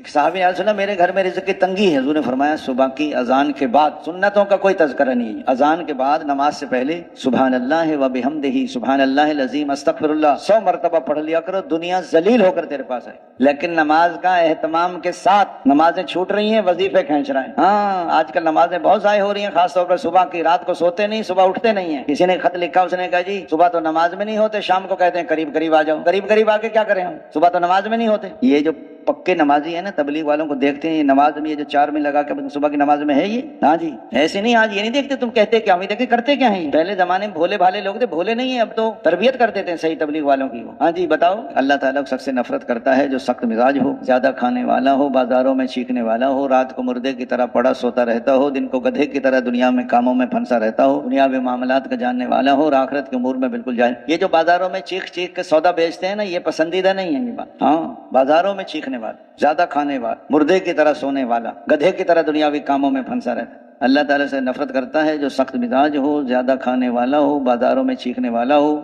ایک صحابی نے سنا میرے گھر میں رزق کی تنگی ہے، حضور نے فرمایا صبح کی اذان کے بعد، سنتوں کا کوئی تذکرہ نہیں ہے، اذان کے بعد نماز سے پہلے سبحان اللہ و بحمدہ سبحان اللہ العظیم استغفر اللہ 100 مرتبہ پڑھ لیا کرو، دنیا ذلیل ہو کر تیرے پاس آئے۔ لیکن نماز کا اہتمام کے ساتھ نمازیں چھوٹ رہی ہیں، وظیفے کھینچ رہے ہیں۔ ہاں آج کل نمازیں بہت ضائع ہو رہی ہیں، خاص طور پر صبح کی، رات کو سوتے نہیں، صبح اٹھتے نہیں ہیں۔ کسی نے خط لکھا، اس نے کہا جی صبح تو نماز میں نہیں ہوتے، شام کو کہتے ہیں قریب قریب آ جاؤ، قریب قریب آ کے کیا کریں ہم، صبح تو نماز میں نہیں ہوتے۔ یہ جو پکے نمازی ہے نا، تبلیغ والوں کو دیکھتے ہیں یہ نماز میں یہ جو 4 منٹ لگا کے صبح کی نماز میں ہے یہ، ہاں جی ایسے نہیں، آج یہ نہیں دیکھتے تم کہتے کیا، ہمیں دیکھتے کرتے کیا ہیں۔ پہلے زمانے میں بھولے بھالے لوگ تھے، بھولے نہیں ہیں، اب تو تربیت کر دیتے ہیں صحیح تبلیغ والوں کی۔ ہاں جی بتاؤ، اللہ تعالیٰ سخت سے نفرت کرتا ہے جو سخت مزاج ہو، زیادہ کھانے والا ہو، بازاروں میں چیخنے والا ہو، رات کو مردے کی طرح پڑا سوتا رہتا ہو، دن کو گدھے کی طرح دنیا میں کاموں میں پھنسا رہتا ہو، دنیاوی معاملات کا جاننے والا ہو اور آخرت کے امور میں بالکل جاہل۔ یہ جو بازاروں میں چیخ چیخ کے سودا بیچتے ہیں نا، یہ پسندیدہ نہیں ہے یہ بات۔ ہاں بازاروں میں چیخنے والا، زیادہ کھانے والا، مردے کی طرح سونے والا، گدھے کی طرح دنیاوی کاموں میں پھنسا رہتا ہے۔ اللہ تعالیٰ سے نفرت کرتا ہے جو سخت مزاج ہو، زیادہ کھانے والا ہو، بازاروں میں چیخنے والا ہو،